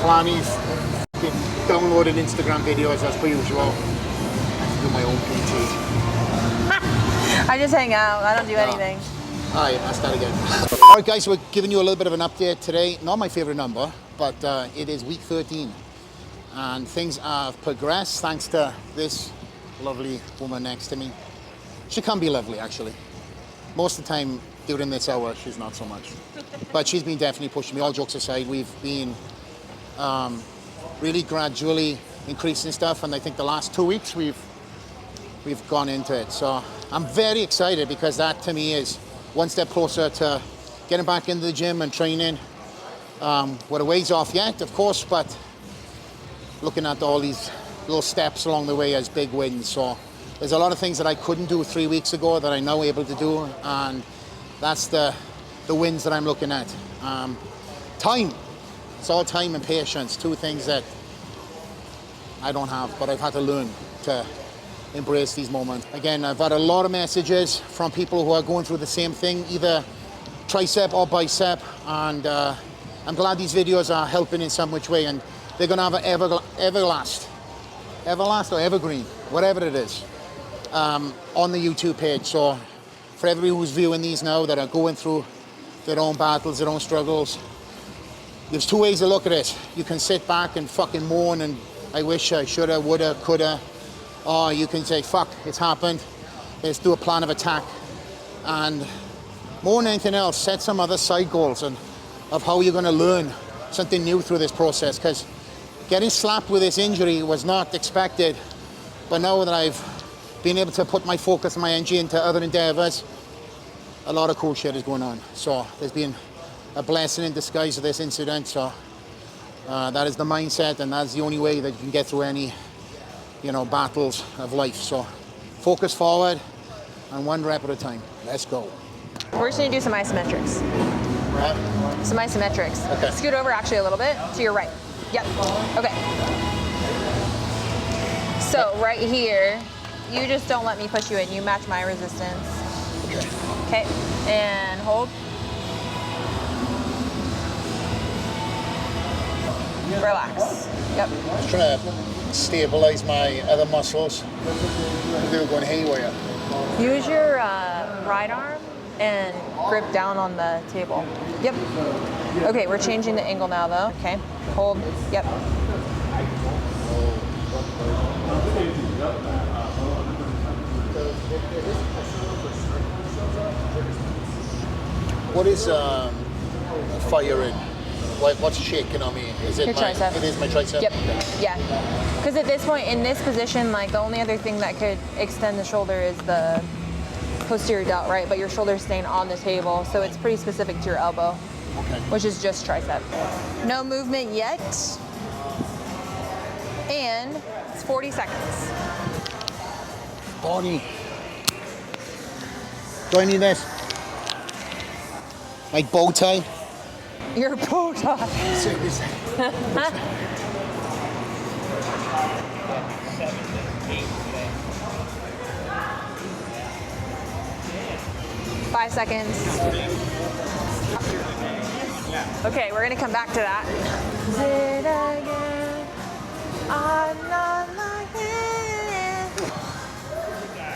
Clanny's downloaded Instagram videos as per usual. I do my own PT. I just hang out. I don't do anything. Alright, I'll start again. Alright guys, we're giving you a little bit of an update today. Not my favorite number, but it is week 13. And things have progressed thanks to this lovely woman next to me. She can be lovely actually. Most of the time during this hour, she's not so much. But she's been definitely pushing me. All jokes aside, we've been really gradually increasing stuff, and I think the last 2 weeks we've gone into it. So I'm very excited because that to me is one step closer to getting back into the gym and training. We're a ways off yet, of course, but looking at all these little steps along the way as big wins. So there's a lot of things that I couldn't do 3 weeks ago that I'm now able to do, and that's the wins that I'm looking at. Time. It's all time and patience, two things that I don't have, but I've had to learn to embrace these moments. Again, I've had a lot of messages from people who are going through the same thing, either tricep or bicep, and I'm glad these videos are helping in some which way, and they're gonna have an everlast or evergreen, whatever it is, on the YouTube page. So for everybody who's viewing these now that are going through their own battles, their own struggles, there's two ways to look at it. You can sit back and fucking moan and I wish I shoulda, woulda, coulda, or you can say, fuck, it's happened, let's do a plan of attack. And more than anything else, set some other side goals and of how you're gonna learn something new through this process, because getting slapped with this injury was not expected, but now that I've been able to put my focus and my energy into other endeavors, a lot of cool shit is going on. So there's been a blessing in disguise of this incident. So that is the mindset, and that's the only way that you can get through any, battles of life. So focus forward and one rep at a time. Let's go. We're just gonna do some isometrics. Right. Some isometrics. Okay. Scoot over actually a little bit to your right. Yep. Okay. So right here, you just don't let me push you in. You match my resistance. Okay. And hold. Relax. Yep. I was trying to stabilize my other muscles. They were going haywire. Use your right arm and grip down on the table. Yep. Okay, we're changing the angle now though. Okay, hold. Yep. What is firing? What's shaking on me? Is it Your tricep. It is my tricep? Yep. Yeah. Because at this point, in this position, the only other thing that could extend the shoulder is the posterior delt, right? But your shoulder's staying on the table, so it's pretty specific to your elbow. Okay. Which is just tricep. No movement yet. And it's 40 seconds. Bonnie. Do I need this? My bow tie? Your bow tie. Seriously. 5 seconds. Okay, we're gonna come back to that. Did again. I'm not like this.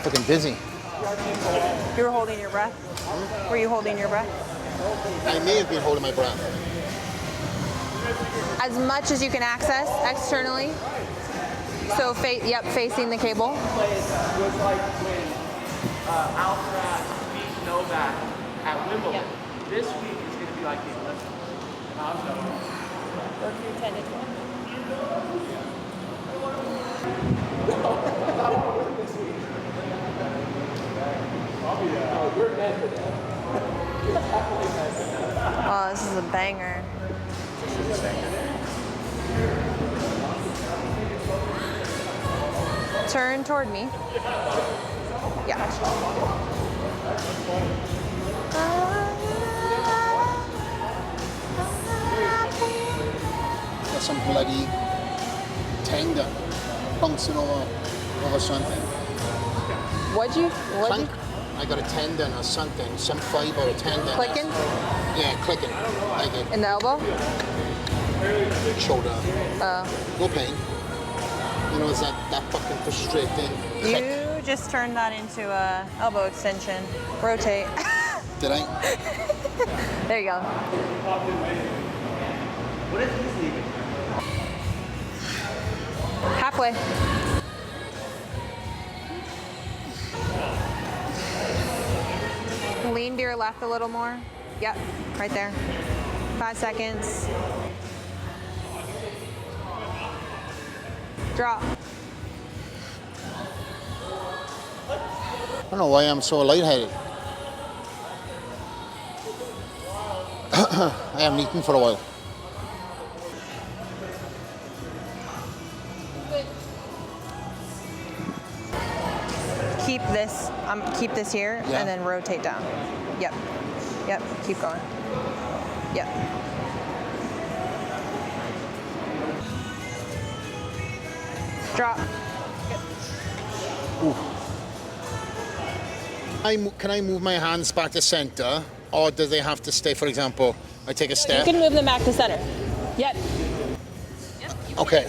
Fucking dizzy. You were holding your breath? Were you holding your breath? I may have been holding my breath. As much as you can access externally. So, facing the cable. Was like when Alcaraz beat Novak at Wimbledon. Yep. This week is going to be like the Olympics. Work your 10 to 12. Oh, this is a banger. Turn toward me. Yeah. Got some bloody tendon bouncing over something. What'd you? I got a tendon or something, some fiber or tendon. Clicking? Yeah, clicking. Like it. In the elbow? shoulder. No pain. You know, it's that fucking frustrating. You just turned that into a elbow extension. Rotate. Did I? There you go. What is this leaving? Halfway. Lean to your left a little more. Yep, right there. 5 seconds. Drop. I don't know why I'm so lightheaded. I haven't eaten for a while. Keep this here, Yeah. and then rotate down. Yep. Yep. Keep going. Yep. Drop. Can I move my hands back to center, or do they have to stay? For example, I take a step. You can move them back to center. Yep. Okay.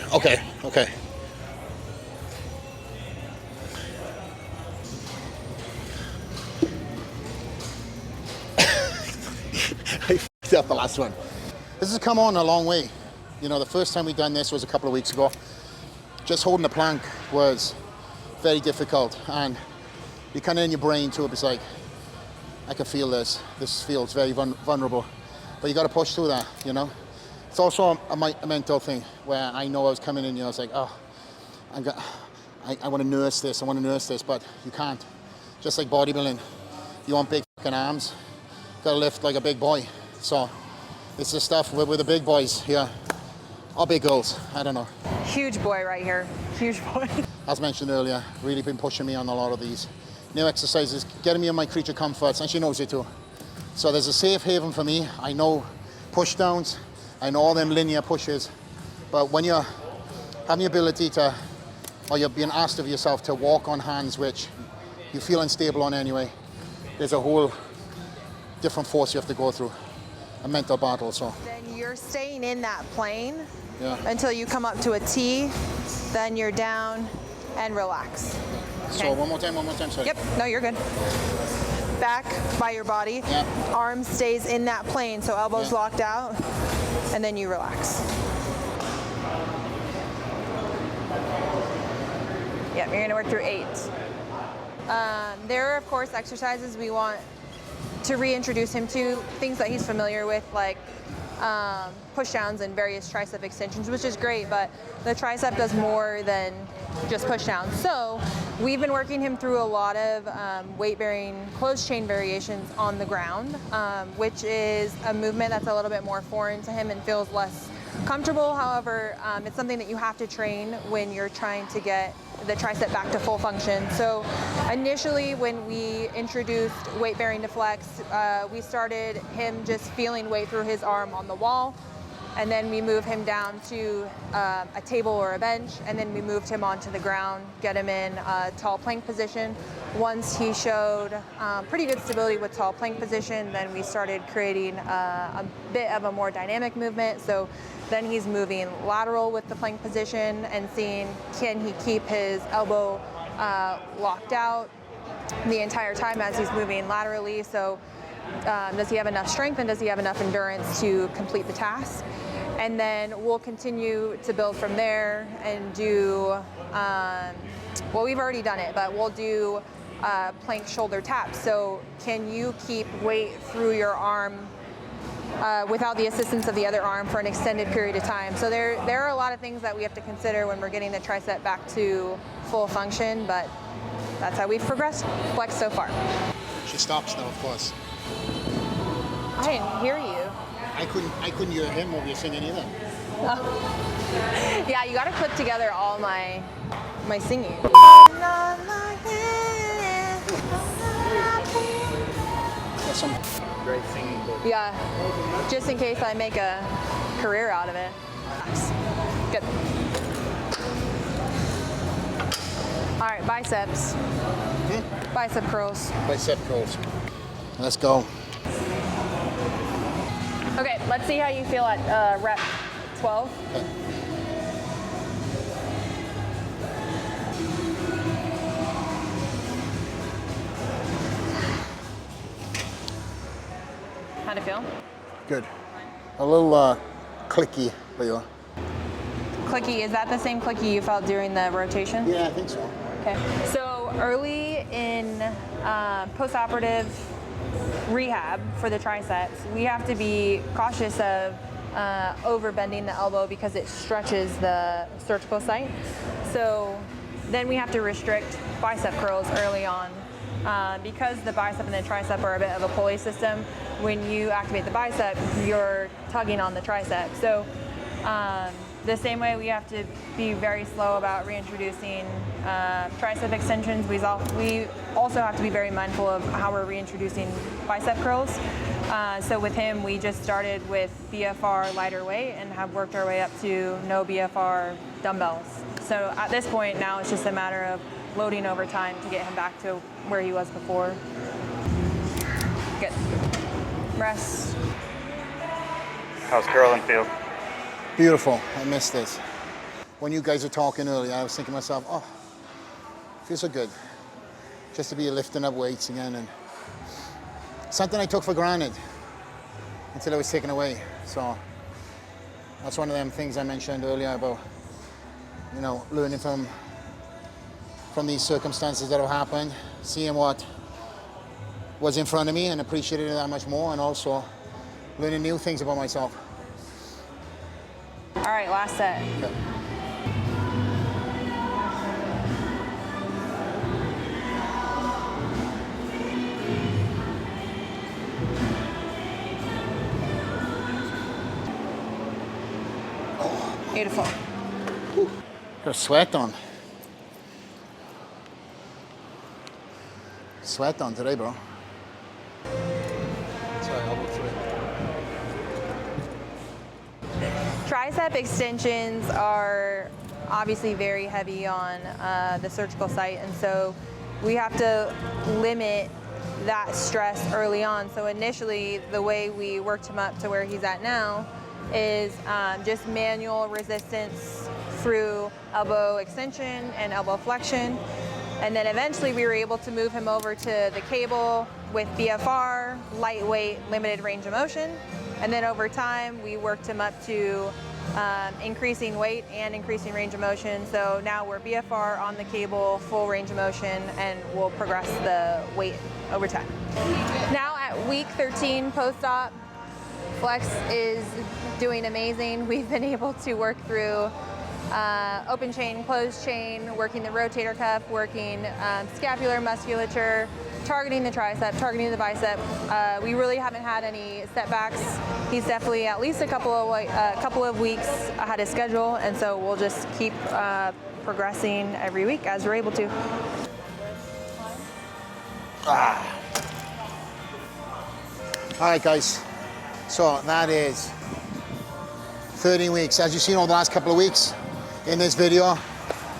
I f***ed up the last one. This has come on a long way. You know, the first time we done this was a couple of weeks ago. Just holding the plank was very difficult, and you kind of in your brain too, it's like, I can feel this. This feels very vulnerable, but you got to push through that, you know? It's also a mental thing where I know I was coming in, you know, it's like, oh, I want to nurse this, but you can't. Just like bodybuilding, you want big fucking arms, got to lift like a big boy. So it's the stuff with the big boys here, or big girls, I don't know. Huge boy right here. Huge boy. As mentioned earlier, really been pushing me on a lot of these new exercises, getting me in my creature comforts, and she knows it too. So there's a safe haven for me. I know push downs, I know all them linear pushes, but when you're having the ability to, or you're being asked of yourself to walk on hands which you feel unstable on anyway, there's a whole different force you have to go through, a mental battle. So Then you're staying in that plane until you come up to a T, then you're down and relax. So one more time, sorry. Yep, no, you're good. Back by your body, arm stays in that plane, so elbows locked out, and then you relax. Yep, you're gonna work through 8. There are, of course, exercises we want to reintroduce him to, things that he's familiar with, like push downs and various tricep extensions, which is great, but the tricep does more than just push downs. So we've been working him through a lot of weight-bearing closed chain variations on the ground, which is a movement that's a little bit more foreign to him and feels less comfortable. However, it's something that you have to train when you're trying to get the tricep back to full function. So initially when we introduced weight bearing to flex, we started him just feeling weight through his arm on the wall, and then we move him down to a table or a bench, and then we moved him onto the ground, get him in a tall plank position. Once he showed pretty good stability with tall plank position, then we started creating a bit of a more dynamic movement. So then he's moving lateral with the plank position and seeing, can he keep his elbow locked out the entire time as he's moving laterally? So does he have enough strength and does he have enough endurance to complete the task? And then we'll continue to build from there and do, well, we've already done it, but we'll do plank shoulder taps. So can you keep weight through your arm without the assistance of the other arm for an extended period of time? So there are a lot of things that we have to consider when we're getting the tricep back to full function, but that's how we've progressed flex so far. she stops now, of course. I didn't hear you. I couldn't hear him over you singing either. Oh. Yeah, you gotta clip together all my singing. That's some great singing. Yeah, just in case I make a career out of it. Good. All right, biceps. Bicep curls. Bicep curls. Let's go. Okay, let's see how you feel at rep 12. Okay. How'd it feel? Good. A little clicky, Leo. Clicky, is that the same clicky you felt during the rotation? Yeah, I think so. Okay. So early in post-operative rehab for the triceps, we have to be cautious of overbending the elbow because it stretches the surgical site. So then we have to restrict bicep curls early on. Because the bicep and the tricep are a bit of a pulley system, when you activate the bicep, you're tugging on the tricep. So the same way we have to be very slow about reintroducing tricep extensions, we also have to be very mindful of how we're reintroducing bicep curls. So with him, we just started with BFR lighter weight and have worked our way up to no BFR dumbbells. So at this point now it's just a matter of loading over time to get him back to where he was before. Good. Rest. How's curling feel? Beautiful. I missed this. When you guys were talking earlier, I was thinking to myself, oh, feels so good. Just to be lifting up weights again, and something I took for granted until it was taken away. So that's one of them things I mentioned earlier about, you know, learning from these circumstances that have happened, seeing what was in front of me and appreciating it that much more, and also learning new things about myself. All right, last set. Okay. Beautiful. Got sweat on. Sweat on today, bro. Sorry, elbow through. Tricep extensions are obviously very heavy on the surgical site, and so we have to limit that stress early on. So initially, the way we worked him up to where he's at now is just manual resistance through elbow extension and elbow flexion. And then eventually we were able to move him over to the cable with BFR, lightweight, limited range of motion. And then over time, we worked him up to increasing weight and increasing range of motion. So now we're BFR on the cable, full range of motion, and we'll progress the weight over time. Now at week 13 post-op, Flex is doing amazing. We've been able to work through open chain, closed chain, working the rotator cuff, working scapular musculature, targeting the tricep, targeting the bicep. We really haven't had any setbacks. He's definitely at least a couple of weeks ahead of schedule, and so we'll just keep progressing every week as we're able to. All right, guys. So that is 13 weeks. As you've seen over the last couple of weeks in this video,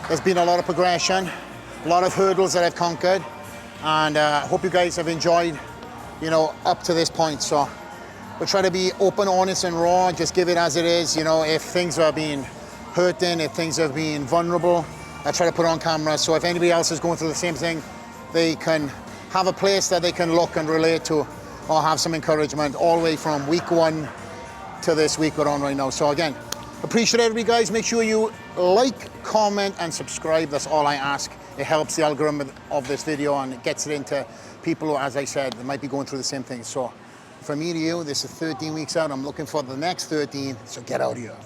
there's been a lot of progression, a lot of hurdles that I've conquered, and I hope you guys have enjoyed, you know, up to this point. So we'll try to be open, honest, and raw, just give it as it is. You know, if things are being hurting, if things are being vulnerable, I try to put it on camera. So if anybody else is going through the same thing, they can have a place that they can look and relate to, or have some encouragement all the way from week 1 to this week we're on right now. So again, appreciate everybody, guys. Make sure you like, comment, and subscribe. That's all I ask. It helps the algorithm of this video, and it gets it into people who, as I said, they might be going through the same thing. So from me to you, this is 13 weeks out. I'm looking for the next 13, so get out of here.